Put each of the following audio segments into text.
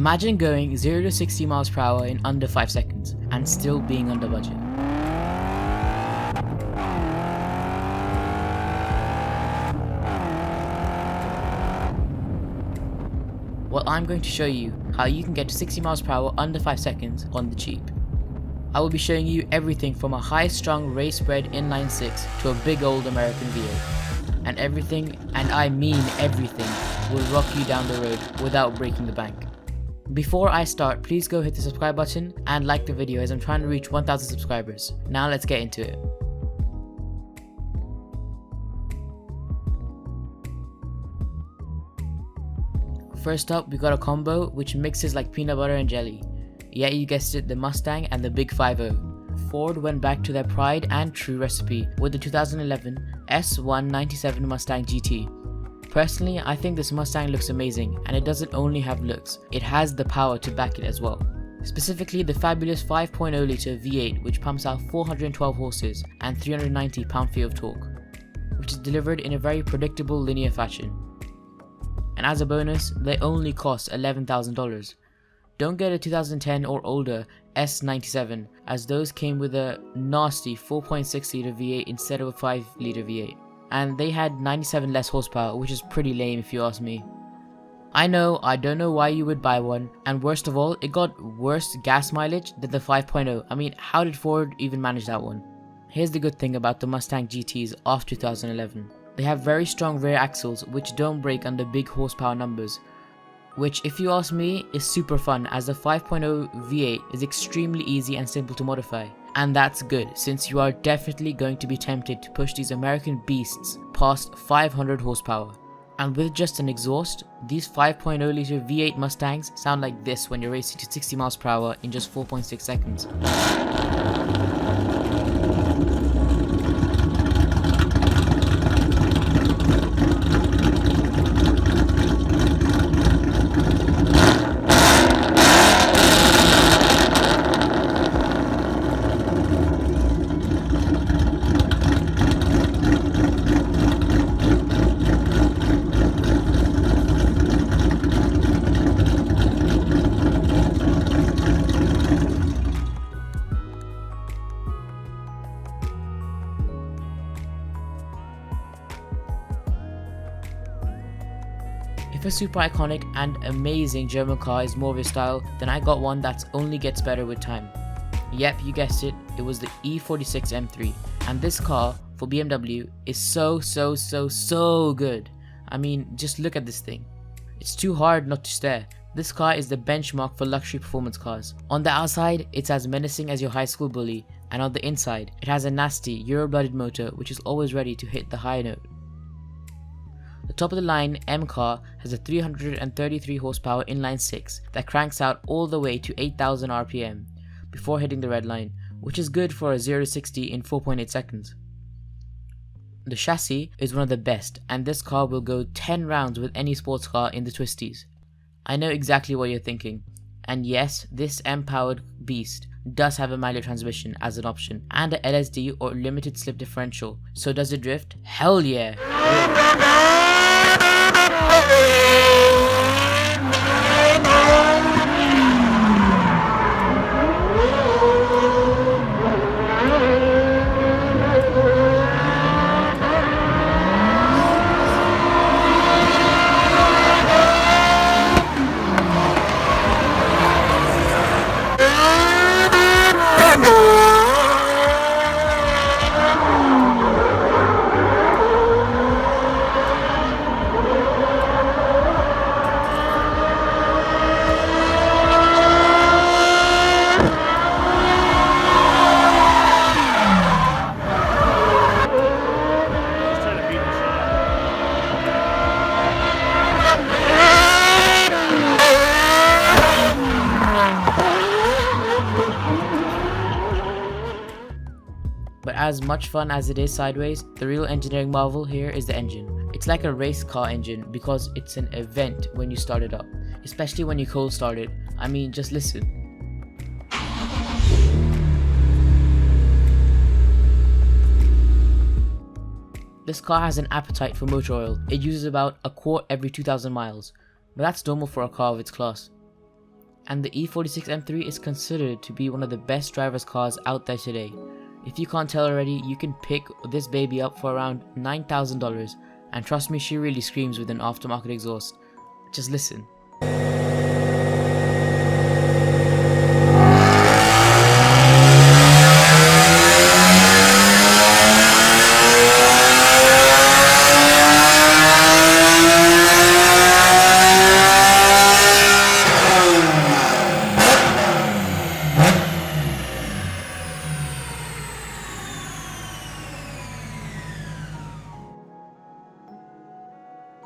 Imagine going 0 to 60 miles per hour in under 5 seconds and still being under budget. Well, I'm going to show you how you can get to 60 miles per hour under 5 seconds on the cheap. I will be showing you everything from a high-strung race-bred inline 6 to a big old American V8. And everything, and I mean everything, will rock you down the road without breaking the bank. Before I start, please go hit the subscribe button and like the video as I'm trying to reach 1000 subscribers. Now let's get into it. First up, we got a combo which mixes like peanut butter and jelly. Yeah, you guessed it, the Mustang and the Big 50. Ford went back to their pride and true recipe with the 2011 S197 Mustang GT. Personally, I think this Mustang looks amazing, and it doesn't only have looks, it has the power to back it as well. Specifically the fabulous 5.0 litre V8 which pumps out 412 horses and 390 pound-feet of torque, which is delivered in a very predictable linear fashion. And as a bonus, they only cost $11,000. Don't get a 2010 or older S97, as those came with a nasty 4.6 litre V8 instead of a 5 litre V8. And they had 97 less horsepower, which is pretty lame if you ask me. I don't know why you would buy one, and worst of all, it got worse gas mileage than the 5.0. I mean, how did Ford even manage that one? Here's the good thing about the Mustang GTs of 2011. They have very strong rear axles which don't break under big horsepower numbers, which if you ask me is super fun, as the 5.0 V8 is extremely easy and simple to modify. And that's good, since you are definitely going to be tempted to push these American beasts past 500 horsepower. And with just an exhaust, these 5.0 litre V8 Mustangs sound like this when you're racing to 60 miles per hour in just 4.6 seconds. If a super iconic and amazing German car is more of your style, then I got one that only gets better with time. Yep, you guessed it, it was the E46 M3, and this car for BMW is so good. I mean, just look at this thing. It's too hard not to stare. This car is the benchmark for luxury performance cars. On the outside, it's as menacing as your high school bully, and on the inside, it has a nasty Euro-blooded motor which is always ready to hit the high note. The top of the line M car has a 333 horsepower inline 6 that cranks out all the way to 8,000 RPM before hitting the red line, which is good for a 0 to 60 in 4.8 seconds. The chassis is one of the best, and this car will go 10 rounds with any sports car in the twisties. I know exactly what you're thinking, and yes, this M-powered beast does have a manual transmission as an option and a LSD or limited slip differential. So does it drift? Hell yeah! But as much fun as it is sideways, the real engineering marvel here is the engine. It's like a race car engine because it's an event when you start it up, especially when you cold start it. I mean, just listen. This car has an appetite for motor oil. It uses about a quart every 2,000 miles, but that's normal for a car of its class. and the E46 M3 is considered to be one of the best driver's cars out there today. If you can't tell already, you can pick this baby up for around $9,000, and trust me, she really screams with an aftermarket exhaust. Just listen.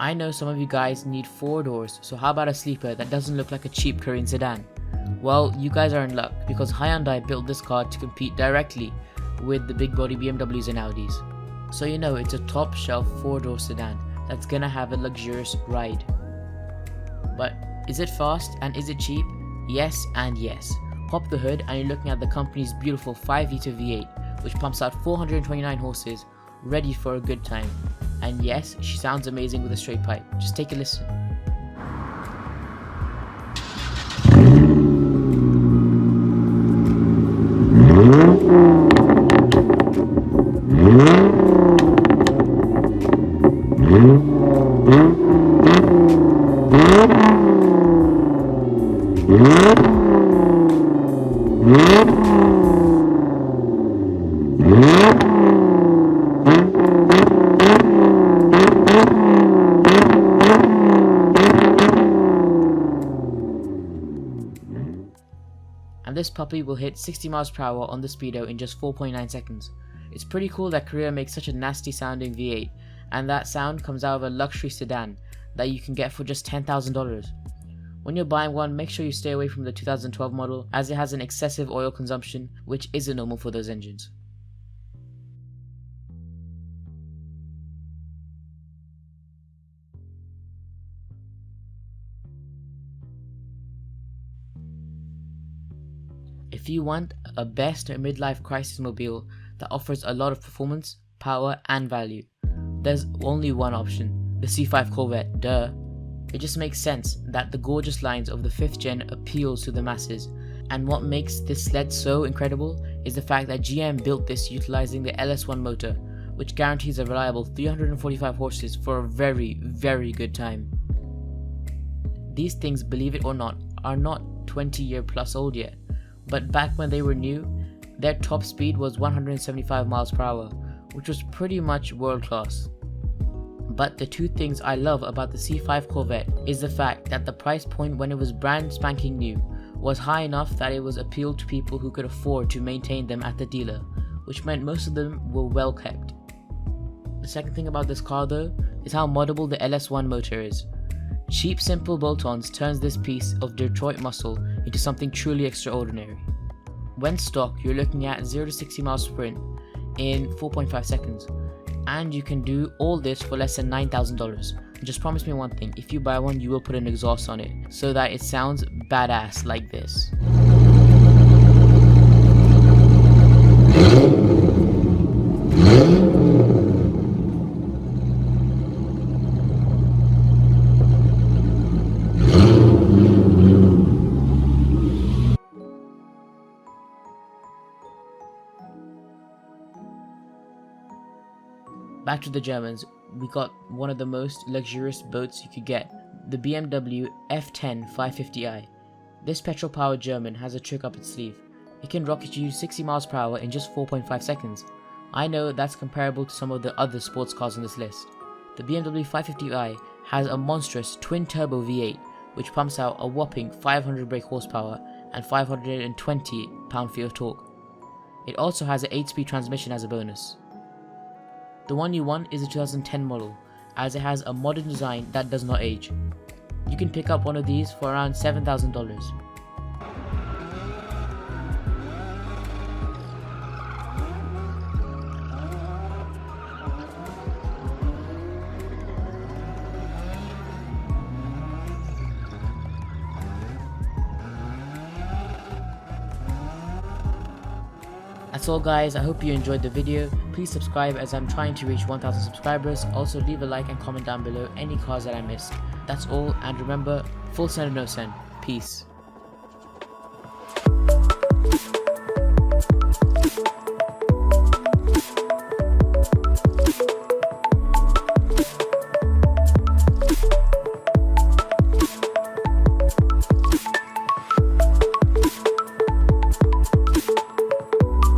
I know some of you guys need 4 doors, so how about a sleeper that doesn't look like a cheap Korean sedan? Well, you guys are in luck, because Hyundai built this car to compete directly with the big body BMWs and Audis. So you know it's a top shelf 4-door sedan that's gonna have a luxurious ride. But is it fast and is it cheap? Yes and yes. Pop the hood and you're looking at the company's beautiful 5-litre V8, which pumps out 429 horses, ready for a good time. And yes, she sounds amazing with a straight pipe. Just take a listen. And this puppy will hit 60 miles per hour on the speedo in just 4.9 seconds. It's pretty cool that Korea makes such a nasty sounding V8, and that sound comes out of a luxury sedan that you can get for just $10,000. When you're buying one, make sure you stay away from the 2012 model, as it has an excessive oil consumption, which isn't normal for those engines. If you want a best midlife crisis mobile that offers a lot of performance, power and value, there's only one option, the C5 Corvette, duh. It just makes sense that the gorgeous lines of the 5th gen appeals to the masses, and what makes this sled so incredible is the fact that GM built this utilizing the LS1 motor, which guarantees a reliable 345 horses for a very, very good time. These things, believe it or not, are not 20-year plus old yet. But back when they were new, their top speed was 175 miles per hour, which was pretty much world class. But the two things I love about the C5 Corvette is the fact that the price point when it was brand spanking new was high enough that it was appealed to people who could afford to maintain them at the dealer, which meant most of them were well kept. The second thing about this car though is how moddable the LS1 motor is. Cheap simple bolt-ons turns this piece of Detroit muscle into something truly extraordinary. When stock, you're looking at 0 to 60 miles sprint in 4.5 seconds, and you can do all this for less than $9,000. Just promise me one thing, if you buy one you will put an exhaust on it so that it sounds badass like this. Back to the Germans, we got one of the most luxurious boats you could get, the BMW F10 550i. This petrol-powered German has a trick up its sleeve. It can rocket you 60 miles per hour in just 4.5 seconds. I know that's comparable to some of the other sports cars on this list. The BMW 550i has a monstrous twin-turbo V8, which pumps out a whopping 500 brake horsepower and 520 pound-feet of torque. It also has an 8-speed transmission as a bonus. The one you want is a 2010 model, as it has a modern design that does not age. You can pick up one of these for around $7,000. That's all guys, I hope you enjoyed the video. Please subscribe as I'm trying to reach 1000 subscribers. Also leave a like and comment down below any cars that I missed. That's all, and remember, full send or no send. Peace. you.